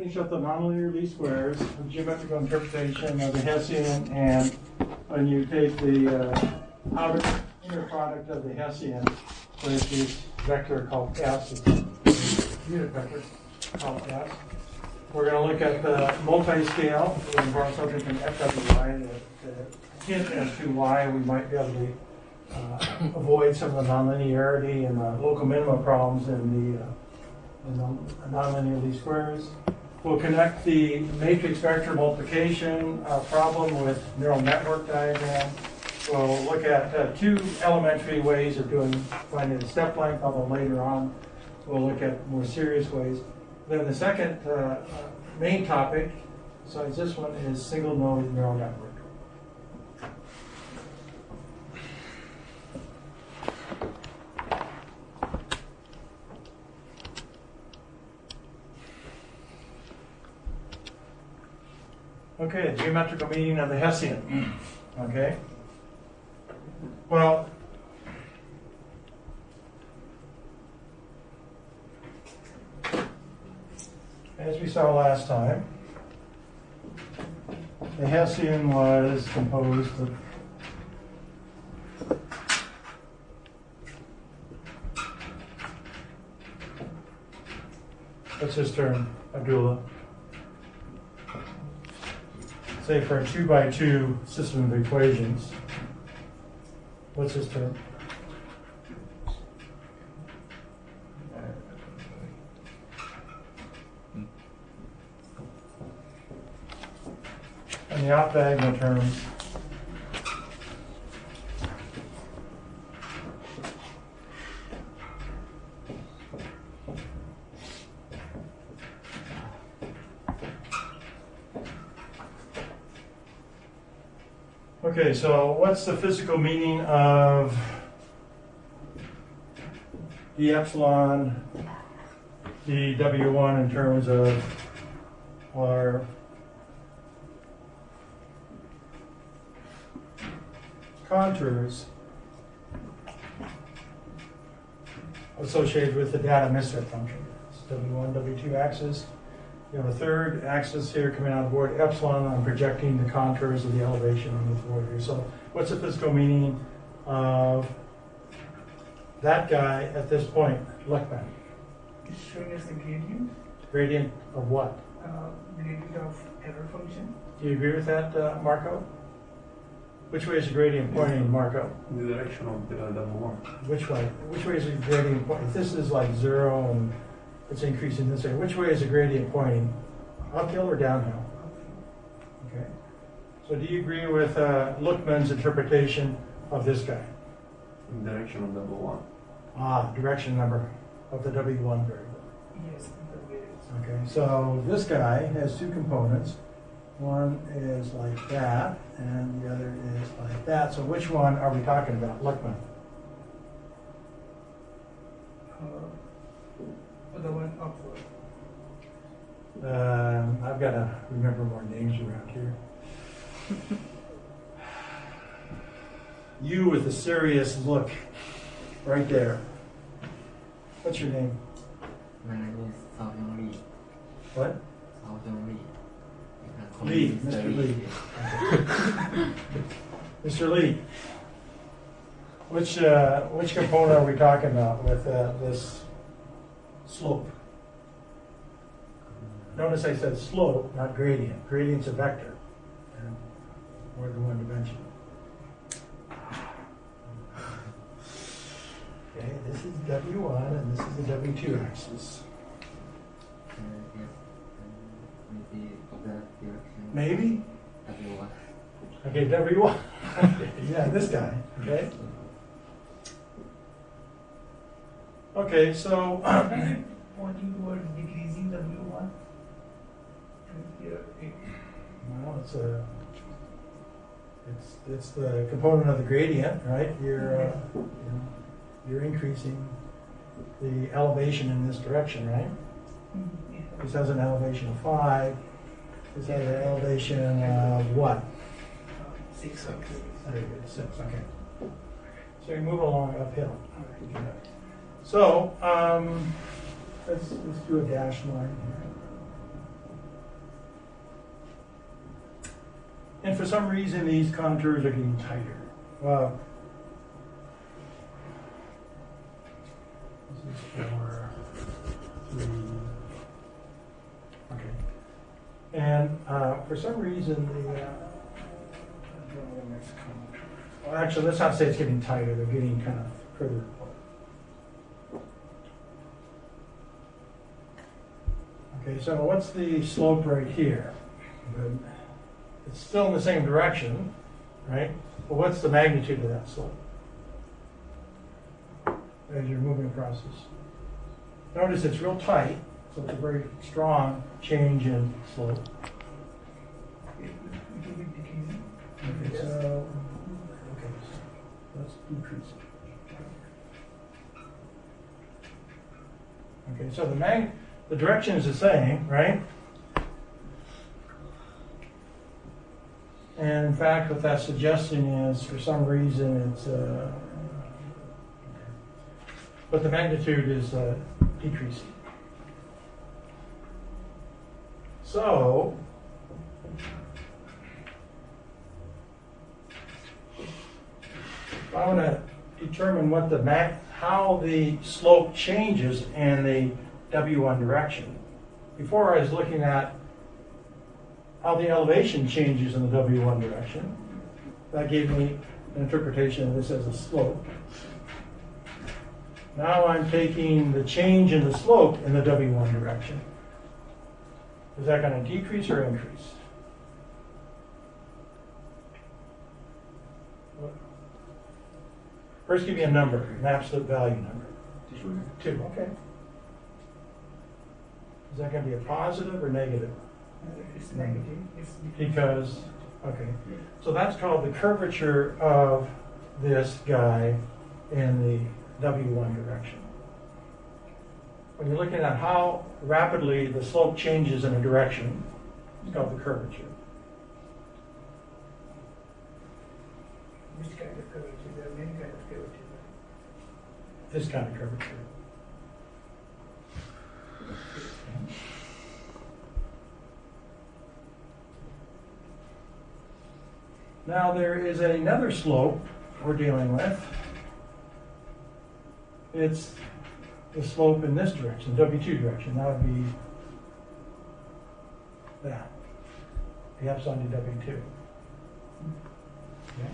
finish up the nonlinear least squares, the geometrical interpretation of the Hessian, and when you take the inner product of the Hessian with this vector called S, it's a unit vector called S. We're going to look at the multi-scale. We're going to borrow something from FWI that hint as to why we might be able to avoid some of the nonlinearity and the local minima problems in the nonlinear least squares. We'll connect the matrix vector multiplication problem with neural network diagram. We'll look at two elementary ways of finding the step length, although later on we'll look at more serious ways. Then the second main topic, besides this one, is single node neural network. Okay, geometrical meaning of the Hessian. Okay. Well, as we saw last time, the Hessian was composed of what's his term, Abdullah? Say for a 2x2 system of equations, what's his term? And the off-diagonal terms, okay, so what's the physical meaning of the epsilon, the W1 in terms of our contours associated with the data misset function? It's W1, W2 axis. You have a third axis here coming out of the board, epsilon. I'm projecting the contours of the elevation on the board here. So what's the physical meaning of that guy at this point, Luckman? It's showing us the gradient. Gradient of what? Gradient of error function. Do you agree with that, Marco? Which way is the gradient pointing, Marco? The direction of the W1. Which way? Which way is the gradient pointing? If this is like 0 and it's increasing this way, which way is the gradient pointing? Uphill or downhill? Okay. So do you agree with Luckman's interpretation of this guy? In the direction of W1. Ah, direction number of the W1 variable. Yes, the variance. Okay, so this guy has two components. One is like that, and the other is like that. So which one are we talking about, Luckman? The one upward. I've got to remember more names around here. You with a serious look, right there. What's your name? My name is Sao Young Lee. What? Sao Young Lee. Lee, Mr. Lee. Mr. Lee, which component are we talking about with this slope? Notice I said slope, not gradient. Gradient's a vector, and more than one dimension. Okay, this is W1 and this is the W2 axis. Yes. Maybe that direction. Maybe? W1. Okay, W1. Yeah, this guy. Okay. Okay, so Pointing towards decreasing W1. well, it's the component of the gradient, right? You're increasing the elevation in this direction, right? Yeah. This has an elevation of 5. This has an elevation of what? 6 or 6. Very good, 6. Okay. So you move along uphill. So let's do a dashed line here. And for some reason, these contours are getting tighter. This is 4, 3. Okay. And for some reason, well, actually, let's not say it's getting tighter. They're getting kind of further apart. Okay, so what's the slope right here? Good. It's still in the same direction, right? But what's the magnitude of that slope as you're moving across this? Notice it's real tight, so it's a very strong change in slope. It will be decreasing. Okay, so let's decrease it. Okay, so the direction is the same, right? And in fact, what that's suggesting is, for some reason, it's but the magnitude is decreasing. So if I want to determine what how the slope changes in the W1 direction. Before I was looking at how the elevation changes in the W1 direction. That gave me an interpretation of this as a slope. Now I'm taking the change in the slope in the W1 direction. Is that going to decrease or increase? First, give me a number, an absolute value number. 2, okay. Is that going to be a positive or negative? It's negative. It's Because, okay, so that's called the curvature of this guy in the W1 direction. When you're looking at how rapidly the slope changes in a direction, it's called the curvature. which kind of curvature? There are many kind of curvature. This kind of curvature. Now there is another slope we're dealing with. It's the slope in this direction, W2 direction. That would be that. The epsilon to W2. Okay.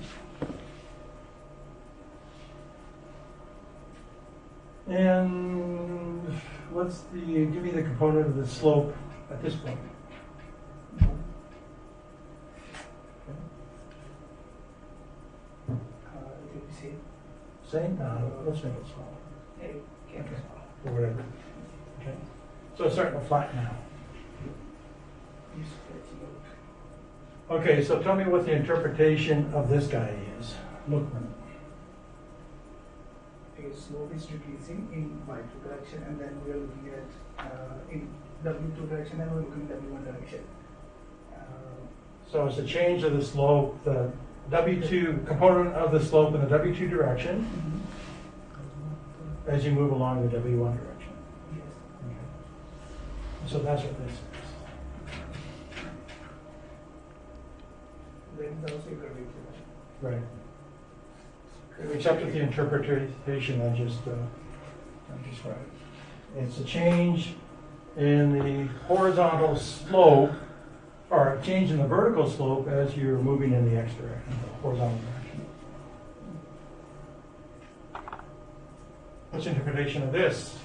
And give me the component of the slope at this point. It will be same. Same? Let's make it smaller. It can be Okay. small. Or whatever. Okay. So it's starting to flatten out. You stretch it out. Okay, so tell me what the interpretation of this guy is. Lookman. Okay, slope is decreasing in y2 direction, and then we are looking at in w2 direction, and we're looking at w1 direction. So it's a change of the slope, the W2 component of the slope in the W2 direction as you move along the W1 direction. Yes. Okay. So that's what this is. There is also a curvature. Right. Except with the interpretation I just described. It's a change in the horizontal slope, or a change in the vertical slope as you're moving in the x direction, the horizontal direction. What's the interpretation of this?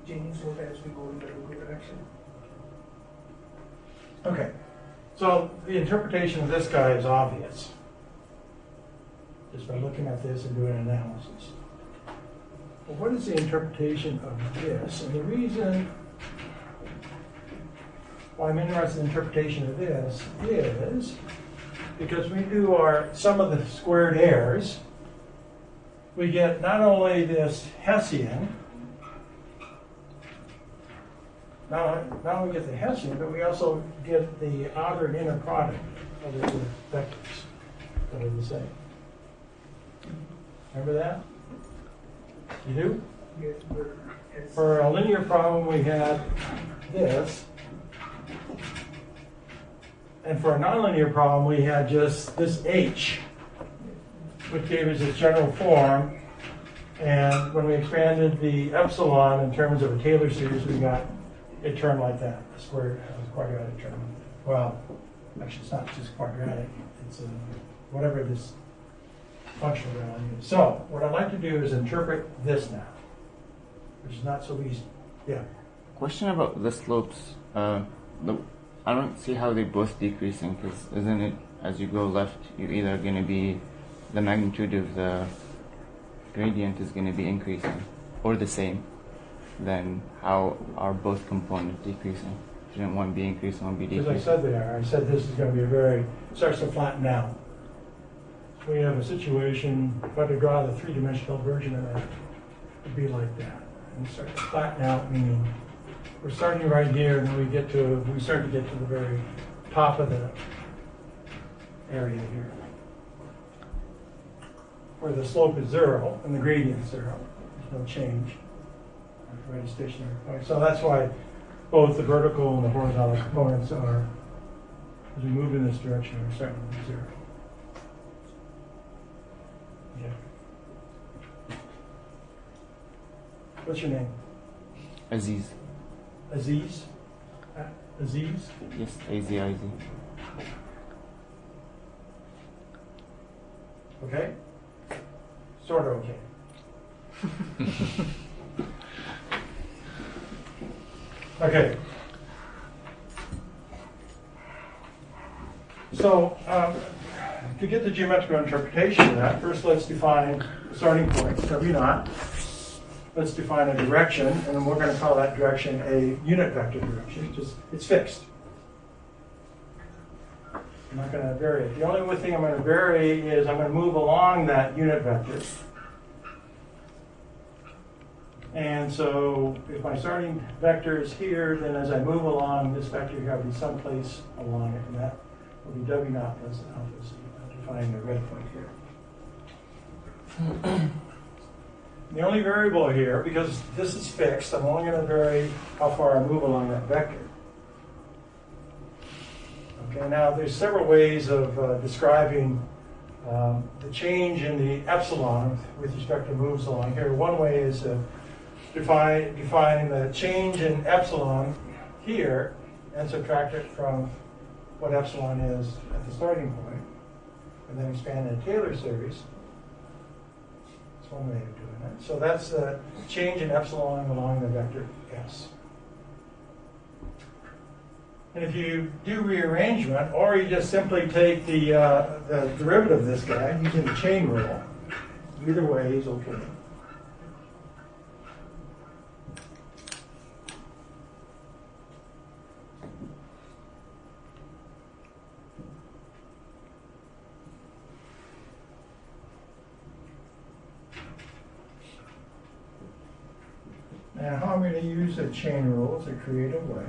Changing slope as we go in the w2 direction. Okay. So the interpretation of this guy is obvious. Just by looking at this and doing an analysis. Well, what is the interpretation of this? And the reason why I'm interested in the interpretation of this is because we do our sum of the squared errors, we get not only this Hessian, not only get the Hessian, but we also get the outer and inner product of the two vectors that are the same. Remember that? You do? Yes, but as For a linear problem, we had this. And for a nonlinear problem, we had just this H, which gave us its general form. And when we expanded the epsilon in terms of a Taylor series, we got a term like that, a square, a quadratic term. Well, actually, it's not just quadratic. It's whatever this functional value is. So what I'd like to do is interpret this now, which is not so easy. Yeah. Question about the slopes. I don't see how they're both decreasing, because isn't it, as you go left, you're either going to be, the magnitude of the gradient is going to be increasing, or the same. Then how are both components decreasing? Shouldn't one be increasing, one be As decreasing? I said there, I said this is going to be a very, starts to flatten out. We have a situation, if I could draw the three-dimensional version of that, it'd be like that. And start to flatten out, meaning we're starting right here, and then we start to get to the very top of the area here, where the slope is 0 and the gradient is 0. There's no change. Right, a stationary point. So that's why both the vertical and the horizontal components are, as we move in this direction, are starting to be 0. Yeah. What's your name? Aziz. Aziz? Aziz? Yes, AZIZ. Okay? Sort of okay. Okay. So, to get the geometrical interpretation of that, first let's define the starting point, W naught. Let's define a direction, and then we're going to call that direction a unit vector direction. It's fixed. I'm not going to vary it. The only thing I'm going to vary is I'm going to move along that unit vector. And so if my starting vector is here, then as I move along this vector here, I'll be someplace along it, and that will be W naught plus alpha C. I'll define the red point here. The only variable here, because this is fixed, I'm only going to vary how far I move along that vector. Okay, now there's several ways of describing the change in the epsilon with respect to moves along here. One way is defining the change in epsilon here and subtract it from what epsilon is at the starting point, and then expand in a Taylor series. That's one way of doing it. So that's the change in epsilon along the vector S. And if you do rearrangement, or you just simply take the derivative of this guy using the chain rule, either way is okay. Now, how I'm going to use the chain rule is a creative way.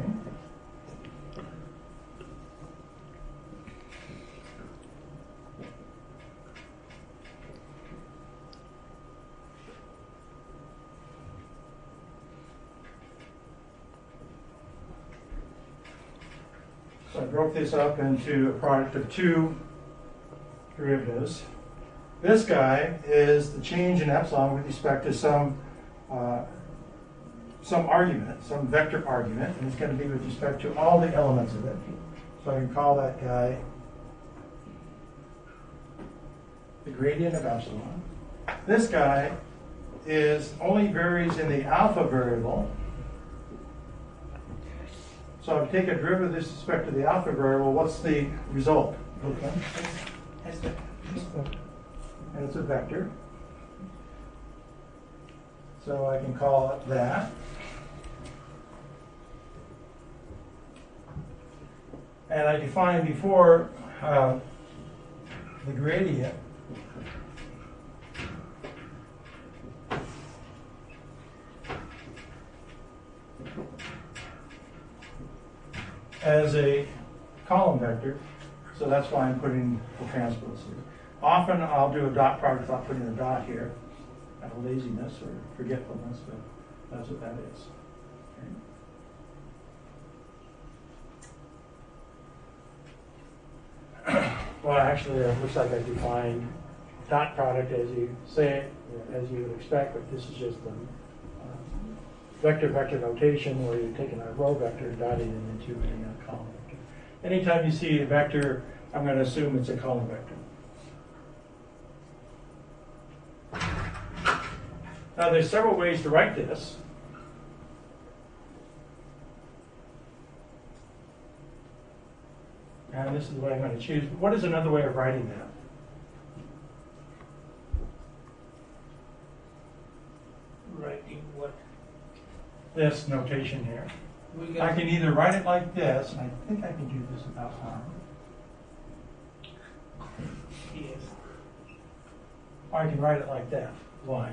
So I broke this up into a product of two derivatives. This guy is the change in epsilon with respect to some argument, some vector argument, and it's going to be with respect to all the elements of it. So I can call that guy the gradient of epsilon. This guy only varies in the alpha variable. So if I take a derivative with respect to the alpha variable, what's the result? Okay. And it's a vector. So I can call it that. And I defined before the gradient as a column vector, so that's why I'm putting the transpose here. Often I'll do a dot product without putting a dot here, out of laziness or forgetfulness, but that's what that is. Okay. Well, actually, it looks like I defined dot product as you say it, as you would expect, but this is just the vector notation where you're taking a row vector and dotting it into a column vector. Anytime you see a vector, I'm going to assume it's a column vector. Now, there's several ways to write this. And this is the way I'm going to choose. What is another way of writing that? Writing what? This notation here. We I can either write it like this, and I think I can do this without harm, Yes. or I can write it like that. Why?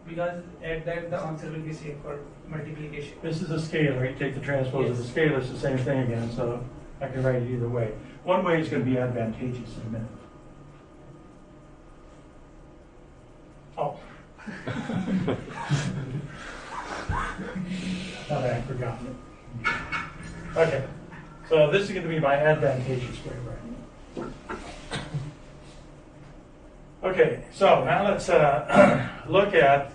Because at that the answer will be same for multiplication. This is a scalar. You take the transpose of the scalar, it's the same thing again, so I can write it either way. One way is going to be advantageous in a minute. Oh. Thought I had forgotten it. Okay, so this is going to be my advantageous way of writing it. Okay, so now let's look at